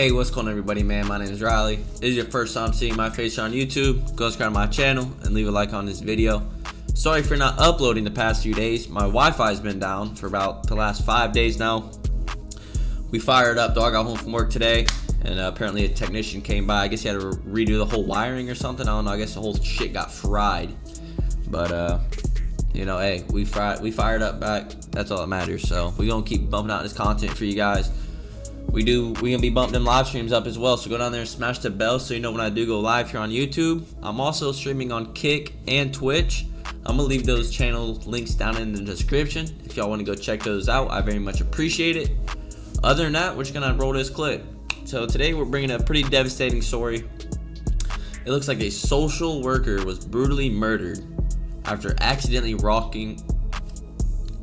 Hey, what's going on, everybody, man? My name is Riley. If this is your first time seeing my face on YouTube, go subscribe to my channel and leave a like on this video. Sorry for not uploading the past few days. My Wi-Fi's been down for about the last 5 days now. We fired up. Dog got home from work today, and apparently a technician came by. I guess he had to redo the whole wiring or something. I don't know. I guess the whole shit got fried. But you know, hey, we fired up back. That's all that matters. So we're gonna keep bumping out this content for you guys. We're gonna be bumping them live streams up as well, so go down there and smash the bell so you know when I do go live here on YouTube. I'm also streaming on Kick and Twitch. I'm gonna leave those channel links down in the description if y'all want to go check those out. I very much appreciate it. Other than that, we're just gonna roll this clip. So today we're bringing a pretty devastating story. It looks like a social worker was brutally murdered after accidentally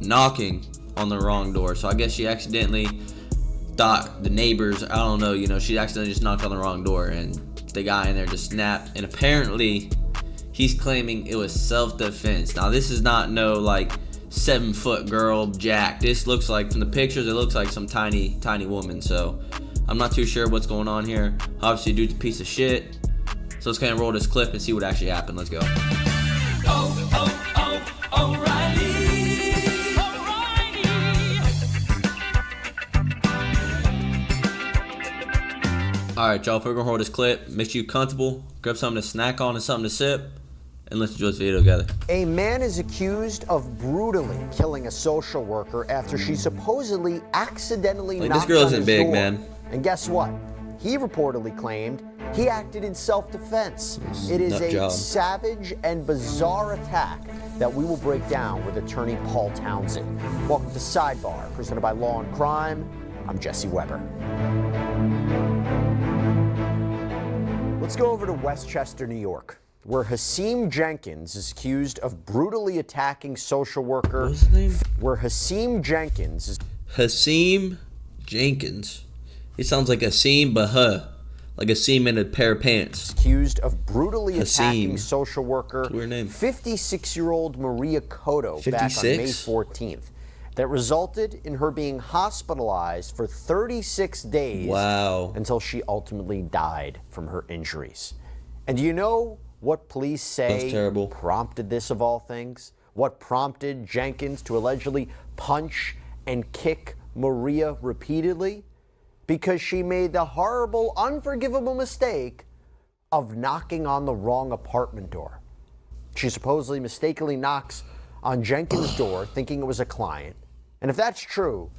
knocking on the wrong door. So I guess she accidentally thought the neighbors, I don't know, you know, she accidentally just knocked on the wrong door and the guy in there just snapped, and apparently he's claiming it was self-defense. Now this is not no like 7-foot girl Jack. This looks like, from the pictures, it looks like some tiny woman. So I'm not too sure what's going on here. Obviously dude's a piece of shit. So let's kind of roll this clip and see what actually happened. Let's go. O'Reilly. Alright, y'all, if we're gonna hold this clip, make sure you're comfortable, grab something to snack on and something to sip, and let's enjoy this video together. A man is accused of brutally killing a social worker after she supposedly accidentally knocked this girl on isn't his big, door. man. And guess what? He reportedly claimed he acted in self-defense. It is a savage and bizarre attack that we will break down with attorney Paul Townsend. Welcome to Sidebar, presented by Law and Crime. I'm Jesse Weber. Let's go over to Westchester, New York, where Hasim Jenkins is accused of brutally attacking social worker. What's his name? Where Hasim Jenkins is... Hasim Jenkins. He sounds like Hasim, but like Hasim in a pair of pants. Accused of brutally attacking Hasim. social worker. Weird name. 56-year-old Maria Cotto back on 56? May 14th. That resulted in her being hospitalized for 36 days. Wow. Until she ultimately died from her injuries. And do you know what police say prompted this of all things? What prompted Jenkins to allegedly punch and kick Maria repeatedly? Because she made the horrible, unforgivable mistake of knocking on the wrong apartment door. She supposedly mistakenly knocks on Jenkins' door thinking it was a client. And if that's true,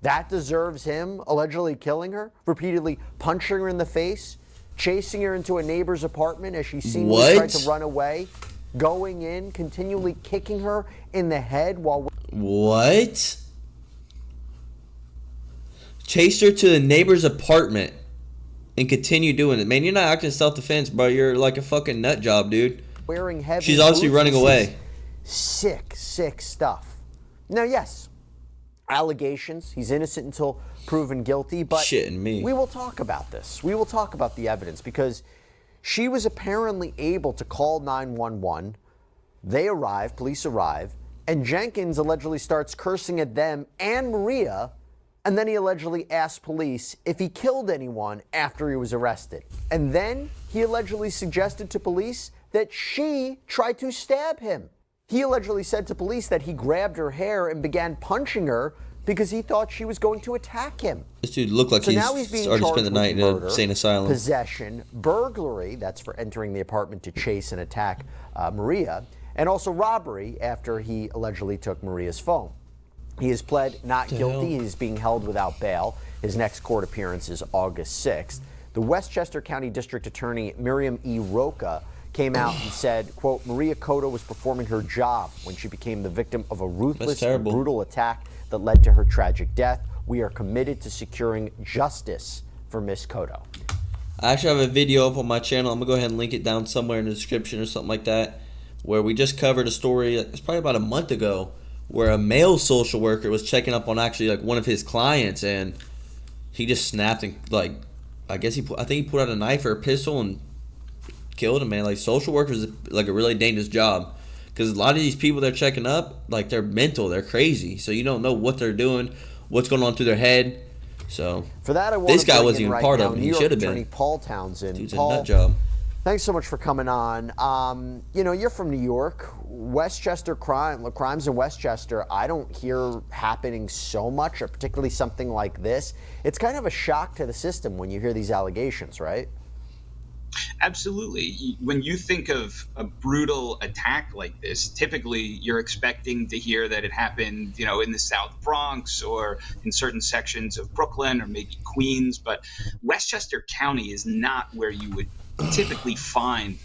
that deserves him allegedly killing her, repeatedly punching her in the face, chasing her into a neighbor's apartment as she seemingly tried to run away, going in, continually kicking her in the head while... What? Chased her to the neighbor's apartment and continue doing it. Man, you're not acting self-defense, bro. You're like a fucking nut job, dude. Wearing heavy She's obviously boots. running away. Sick stuff. Now, yes, allegations. He's innocent until proven guilty, but shitting me. We will talk about this. We will talk about the evidence because she was apparently able to call 911. They arrive, police arrive, and Jenkins allegedly starts cursing at them and Maria, and then he allegedly asked police if he killed anyone after he was arrested. And then he allegedly suggested to police that she tried to stab him. He allegedly said to police that he grabbed her hair and began punching her because he thought she was going to attack him. This dude looked like now he's being already charged spent the night with in murder, an insane asylum. Possession, burglary, that's for entering the apartment to chase and attack Maria, and also robbery after he allegedly took Maria's phone. He has pled not guilty. He's being held without bail. His next court appearance is August 6th. The Westchester County District Attorney Miriam E. Roca came out and said, quote, Maria Cotto was performing her job when she became the victim of a ruthless and brutal attack that led to her tragic death. We are committed to securing justice for Miss Cotto. I actually have a video up on my channel. I'm going to go ahead and link it down somewhere in the description or something like that, where we just covered a story, it's probably about a month ago, where a male social worker was checking up on actually like one of his clients, and he just snapped and like, I think he put out a knife or a pistol and killed him, man. Like, social workers is like a really dangerous job because a lot of these people they're checking up, like, they're mental, they're crazy, so you don't know what they're doing, what's going on through their head. So For that, I want this to guy bring wasn't in even right part now of it. New He York should have Attorney been. Paul Townsend. Dude's a Paul, nut job. thanks so much for coming on. You're from New York. Westchester crimes in Westchester, I don't hear happening so much, or particularly something like this. It's kind of a shock to the system when you hear these allegations, right? Absolutely. When you think of a brutal attack like this, typically you're expecting to hear that it happened, in the South Bronx or in certain sections of Brooklyn or maybe Queens. But Westchester County is not where you would typically find,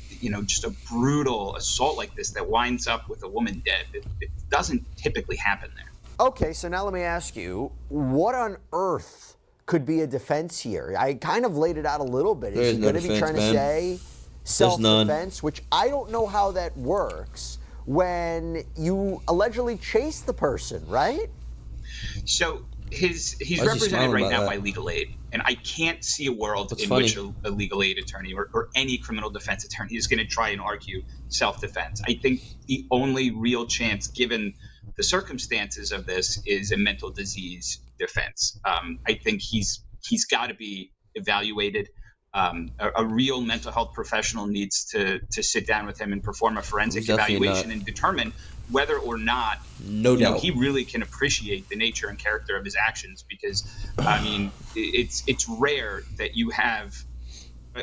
just a brutal assault like this that winds up with a woman dead. It doesn't typically happen there. Okay, so now let me ask you, what on earth could be a defense here? I kind of laid it out a little bit. Is he going to be trying to say self-defense, which I don't know how that works when you allegedly chase the person, right? So he's represented right now by legal aid, and I can't see a world in which a legal aid attorney or any criminal defense attorney is going to try and argue self-defense. I think the only real chance, given the circumstances of this, is a mental disease defense. I think he's got to be evaluated. A real mental health professional needs to sit down with him and perform a forensic evaluation and determine whether or not he really can appreciate the nature and character of his actions. Because it's rare that you have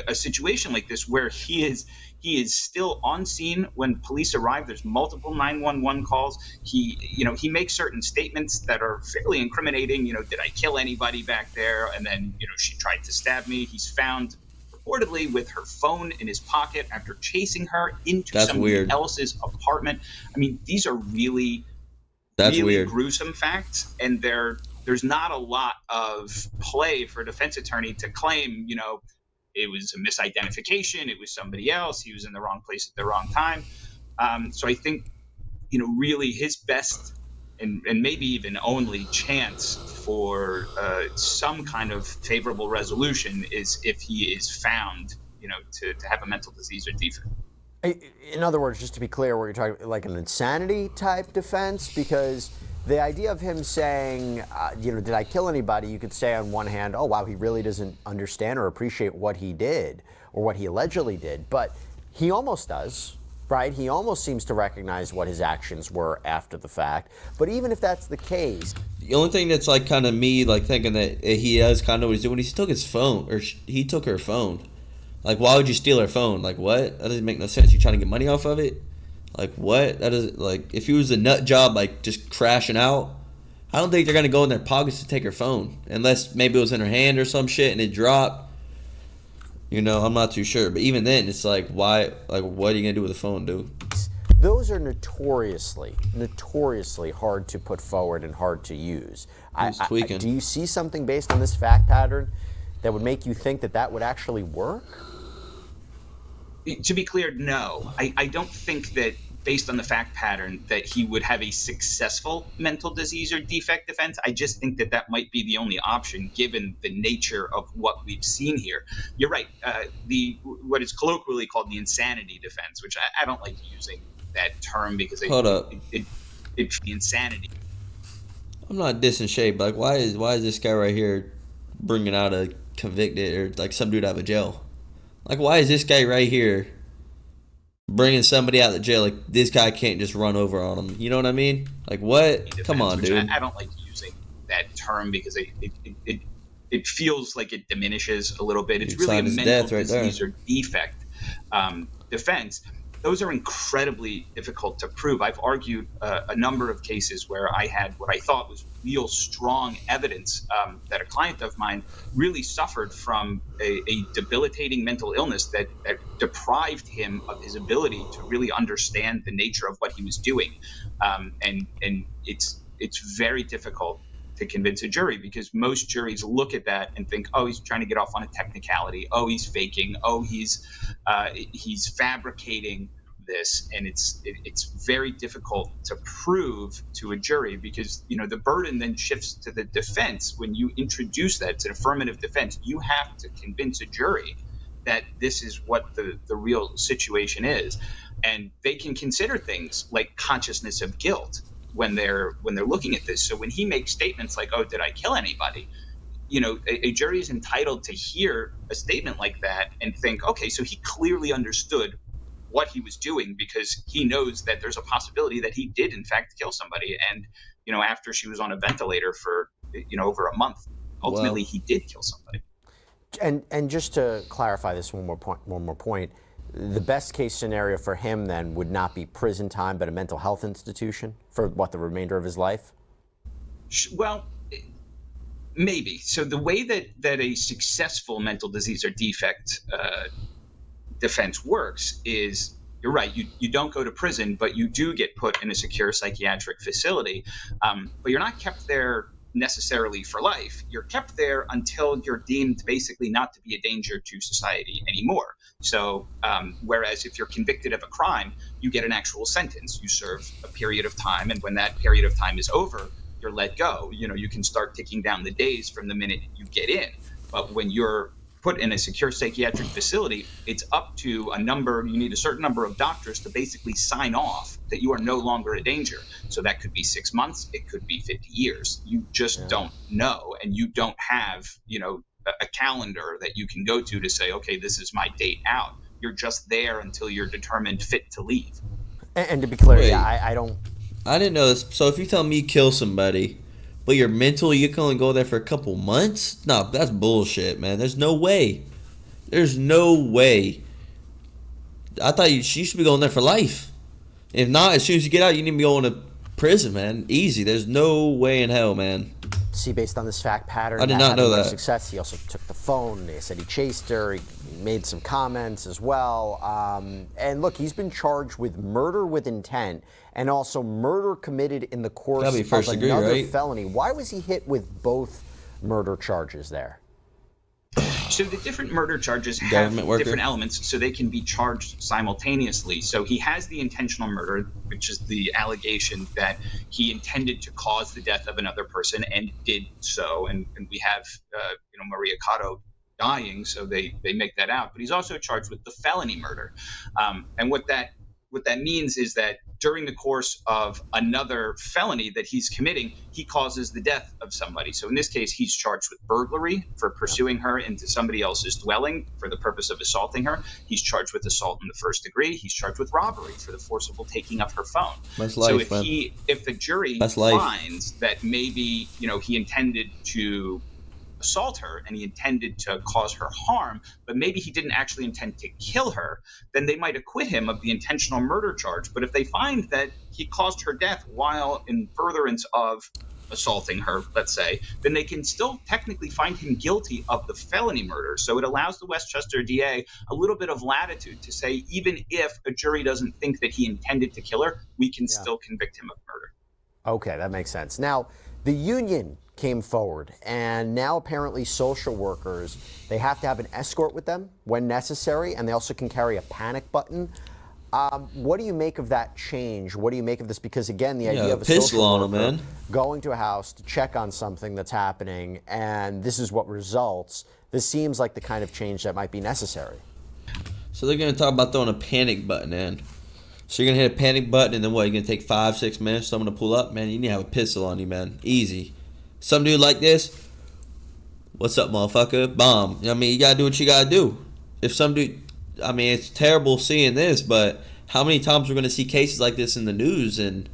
a situation like this where he is still on scene when police arrive. There's multiple 911 calls. He makes certain statements that are fairly incriminating. Did I kill anybody back there? And then, she tried to stab me. He's found reportedly with her phone in his pocket after chasing her into somebody else's apartment. These are really gruesome facts, and there's not a lot of play for a defense attorney to claim, it was a misidentification, it was somebody else, he was in the wrong place at the wrong time. So I think, really his best and maybe even only chance for some kind of favorable resolution is if he is found, to have a mental disease or defect. In other words, just to be clear, were you talking like an insanity type defense? Because the idea of him saying, did I kill anybody? You could say on one hand, oh, wow, he really doesn't understand or appreciate what he did or what he allegedly did. But he almost does, right? He almost seems to recognize what his actions were after the fact. But even if that's the case. The only thing that's like kind of me like thinking that he does kind of know what he's doing, he took his phone, or he took her phone. Like, why would you steal her phone? Like, what? That doesn't make no sense. You trying to get money off of it? Like, what? That is like, if he was a nut job, like just crashing out, I don't think they're gonna go in their pockets to take her phone, unless maybe it was in her hand or some shit and it dropped. I'm not too sure. But even then, it's like, why? Like, what are you gonna do with the phone, dude? Those are notoriously hard to put forward and hard to use. Do you see something based on this fact pattern that would make you think that would actually work? To be clear, no. I don't think that, based on the fact pattern, that he would have a successful mental disease or defect defense. I just think that might be the only option, given the nature of what we've seen here. You're right. What is colloquially called the insanity defense, which I don't like using that term because it's insanity. I'm not dissing Shay, but like, why is this guy right here bringing out a convicted or like some dude out of jail? Like, why is this guy right here bringing somebody out of jail? Like, this guy can't just run over on him. You know what I mean? Like, what? Come on, dude. I don't like using that term because it feels like it diminishes a little bit. It's really a mental disease or defect defense. Those are incredibly difficult to prove. I've argued a number of cases where I had what I thought was real strong evidence that a client of mine really suffered from a debilitating mental illness that deprived him of his ability to really understand the nature of what he was doing. And it's very difficult to convince a jury, because most juries look at that and think, oh, he's trying to get off on a technicality. Oh, he's faking. Oh, he's fabricating this. And it's very difficult to prove to a jury, because, the burden then shifts to the defense. When you introduce that, it's an affirmative defense. You have to convince a jury that this is what the real situation is. And they can consider things like consciousness of guilt when they're looking at this. So when he makes statements like, oh, did I kill anybody? a jury is entitled to hear a statement like that and think, okay, so he clearly understood what he was doing, because he knows that there's a possibility that he did in fact kill somebody. And after she was on a ventilator for over a month, ultimately he did kill somebody. And just to clarify this one more point, the best case scenario for him then would not be prison time, but a mental health institution for the remainder of his life? Well, maybe. So the way that a successful mental disease or defect defense works is, you're right, you don't go to prison, but you do get put in a secure psychiatric facility. But you're not kept there necessarily for life. You're kept there until you're deemed basically not to be a danger to society anymore. So whereas if you're convicted of a crime, you get an actual sentence. You serve a period of time, and when that period of time is over, you're let go. You can start ticking down the days from the minute you get in. But when you're put in a secure psychiatric facility, it's up to you need a certain number of doctors to basically sign off that you are no longer a danger. So that could be 6 months, it could be 50 years. You just don't know, and you don't have, a calendar that you can go to say, okay, this is my date out. You're just there until you're determined fit to leave. And to be clear, Wait, I don't... I didn't know this. So if you tell me you kill somebody, but you're mental, you can only go there for a couple months? No, that's bullshit, man. There's no way. There's no way. I thought you should be going there for life. If not, as soon as you get out, you need to be going to prison, man. Easy. There's no way in hell, man. See, based on this fact pattern, I did not know that. Success. He also took the phone. They said he chased her. He made some comments as well. And look, he's been charged with murder with intent and also murder committed in the course of another felony. Why was he hit with both murder charges there? So the different murder charges have different elements, so they can be charged simultaneously. So he has the intentional murder, which is the allegation that he intended to cause the death of another person and did so. And we have, Maria Cotto dying, so they make that out. But he's also charged with the felony murder. And what that means is that during the course of another felony that he's committing, he causes the death of somebody. So in this case, he's charged with burglary for pursuing her into somebody else's dwelling for the purpose of assaulting her. He's charged with assault in the first degree. He's charged with robbery for the forcible taking of her phone. That's life, so if the jury finds that maybe, he intended to assault her and he intended to cause her harm, but maybe he didn't actually intend to kill her, then they might acquit him of the intentional murder charge. But if they find that he caused her death while in furtherance of assaulting her, let's say, then they can still technically find him guilty of the felony murder. So it allows the Westchester DA a little bit of latitude to say, even if a jury doesn't think that he intended to kill her, we can still convict him of murder. Okay, that makes sense. Now, the union came forward, and now apparently social workers, they have to have an escort with them when necessary, and they also can carry a panic button. What do you make of that change? What do you make of this? Because again, the idea of a social worker going to a house to check on something that's happening, and this is what results. This seems like the kind of change that might be necessary. So they're going to talk about throwing a panic button in. So you're going to hit a panic button, and then what? You're going to take 5-6 minutes for someone to pull up? Man, you need to have a pistol on you, man. Easy. Some dude like this, what's up, motherfucker? Bomb. I mean, you got to do what you got to do. If some dude, I mean, it's terrible seeing this, but how many times we're going to see cases like this in the news, and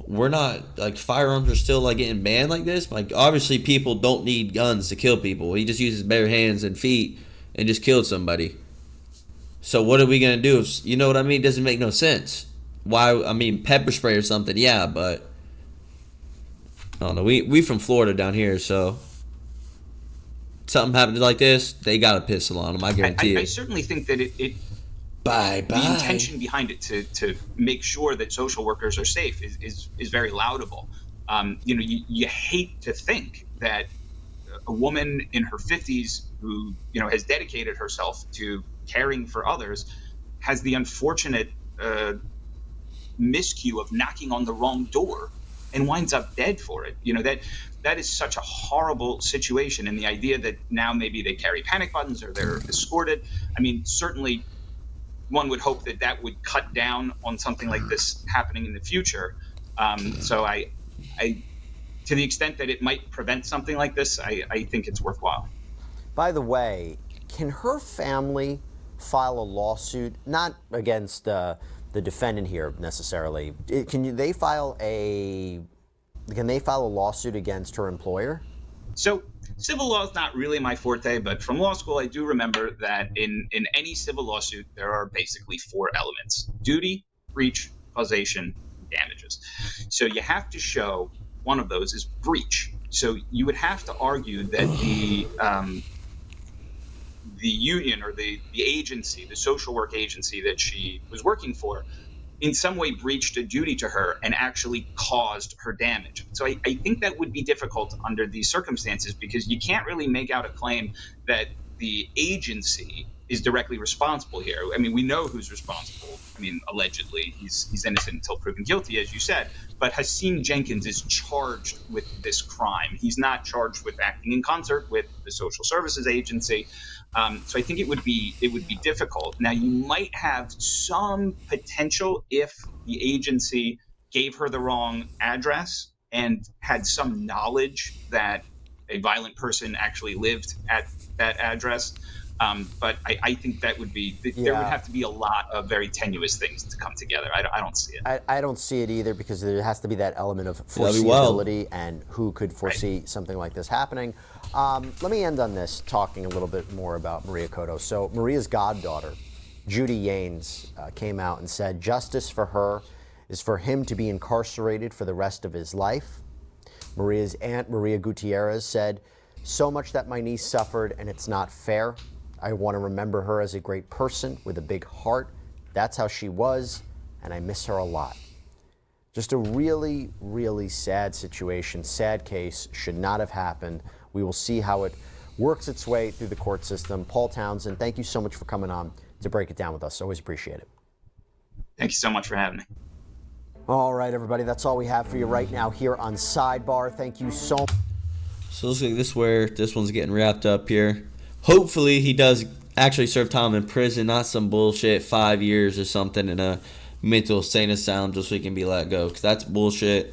we're not, like, firearms are still, like, getting banned like this? Like, obviously people don't need guns to kill people. He just uses bare hands and feet and just killed somebody. So what are we going to do? If, you know what I mean? It doesn't make no sense. Why? I mean, pepper spray or something, yeah, but I don't know. We from Florida down here, so something happens like this, they got a pistol on them. I guarantee I certainly think that the intention behind it to make sure that social workers are safe is very laudable. You hate to think that a woman in her 50s who has dedicated herself to caring for others has the unfortunate miscue of knocking on the wrong door and winds up dead for it. That is such a horrible situation. And the idea that now maybe they carry panic buttons or they're escorted, I mean, certainly one would hope that would cut down on something like this happening in the future. So I to the extent that it might prevent something like this, I think it's worthwhile. By the way, can her family file a lawsuit, not against the defendant here necessarily? Can they file a lawsuit against her employer? So civil law is not really my forte, but from law school, I do remember that in any civil lawsuit, there are basically 4 elements: duty, breach, causation, damages. So you have to show one of those is breach. So you would have to argue that the union or the agency, the social work agency that she was working for, in some way breached a duty to her and actually caused her damage. So I think that would be difficult under these circumstances, because you can't really make out a claim that the agency is directly responsible here. I mean, we know who's responsible. I mean, allegedly, he's innocent until proven guilty, as you said. But Hasim Jenkins is charged with this crime. He's not charged with acting in concert with the social services agency. So I think it would be difficult. Now, you might have some potential if the agency gave her the wrong address and had some knowledge that a violent person actually lived at that address. But I think that would be there would have to be a lot of very tenuous things to come together. I don't see it. I don't see it either, because there has to be that element of foreseeability and who could foresee something like this happening. Let me end on this, talking a little bit more about Maria Cotto. So Maria's goddaughter, Judy Yanes, came out and said justice for her is for him to be incarcerated for the rest of his life. Maria's aunt, Maria Gutierrez, said, "So much that my niece suffered, and it's not fair. I want to remember her as a great person with a big heart. That's how she was, and I miss her a lot." Just a really, really sad situation, sad case, should not have happened. We will see how it works its way through the court system. Paul Townsend, thank you so much for coming on to break it down with us. Always appreciate it. Thank you so much for having me. All right, everybody, that's all we have for you right now here on Sidebar. Thank you so much. So it looks like this is where this one's getting wrapped up here. Hopefully he does actually serve time in prison, not some bullshit 5 years or something in a mental insane asylum just so he can be let go, because that's bullshit.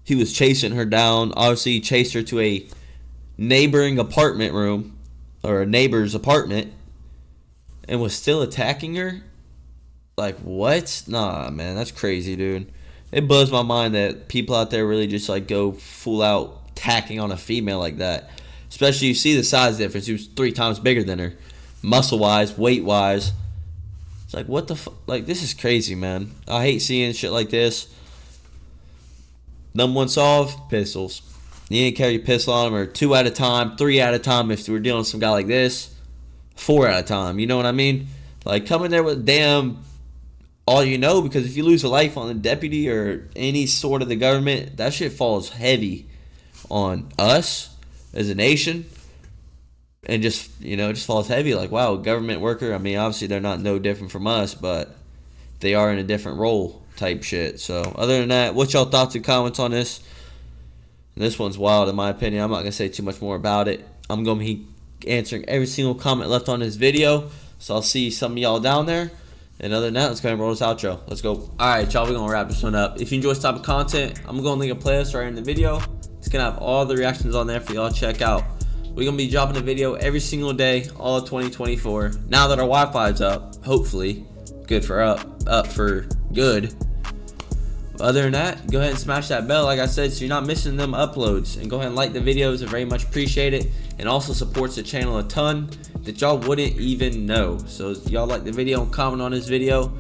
He was chasing her down. Obviously, he chased her to a neighboring apartment room, or a neighbor's apartment, and was still attacking her. Like, what? Nah, man, that's crazy, dude. It blows my mind that people out there really just like go full out attacking on a female like that. Especially, you see the size difference. He was 3 times bigger than her, muscle wise, weight wise. It's like, what the fuck? Like, this is crazy, man. I hate seeing shit like this. Number 1 solve, pistols. You ain't carry a pistol on them, or 2 at a time, 3 at a time if we're dealing with some guy like this. 4 at a time, you know what I mean? Like, come in there with damn all you know, because if you lose a life on the deputy or any sort of the government, that shit falls heavy on us as a nation. And just, you know, it just falls heavy. Like, wow, government worker, I mean, obviously they're not no different from us, but they are in a different role type shit. So, other than that, what's y'all thoughts and comments on this? This one's wild in my opinion. I'm not going to say too much more about it. I'm going to be answering every single comment left on this video. So, I'll see some of y'all down there. And other than that, let's go ahead and roll this outro. Let's go. Alright, y'all, we're going to wrap this one up. If you enjoy this type of content, I'm going to link a playlist right in the video. It's going to have all the reactions on there for y'all to check out. We're going to be dropping a video every single day, all of 2024. Now that our Wi-Fi is up, hopefully, good for up for good. Other than that, go ahead and smash that bell, like I said, so you're not missing them uploads. And go ahead and like the videos. I very much appreciate it. And also supports the channel a ton that y'all wouldn't even know. So y'all like the video and comment on this video,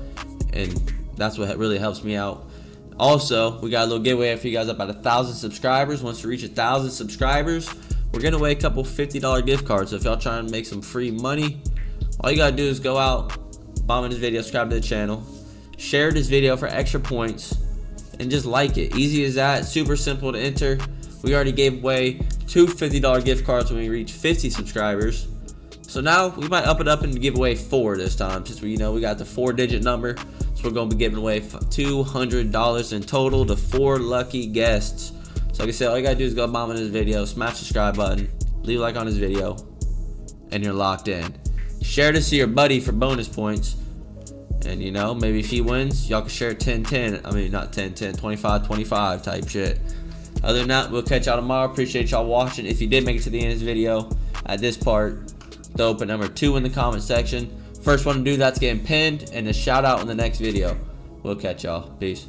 and that's what really helps me out. Also, we got a little giveaway for you guys up at 1,000 subscribers. Once we reach 1,000 subscribers, we're gonna away a couple $50 gift cards. So if y'all trying to make some free money, all you gotta do is go out, bomb in this video, subscribe to the channel, share this video for extra points, and just like it. Easy as that. Super simple to enter. We already gave away 2 $50 gift cards when we reach 50 subscribers. So now we might up it up and give away 4 this time, since we got the 4-digit number. So we're going to be giving away $200 in total to 4 lucky guests. So like I said, all you got to do is go bomb in this video, smash the subscribe button, leave a like on this video, and you're locked in. Share this to your buddy for bonus points. And maybe if he wins, y'all can share it 10-10. I mean, not 10-10, 25-25 type shit. Other than that, we'll catch y'all tomorrow. Appreciate y'all watching. If you did make it to the end of this video, at this part, throw up a number 2 in the comment section. First one to do that's getting pinned, and a shout out in the next video. We'll catch y'all. Peace.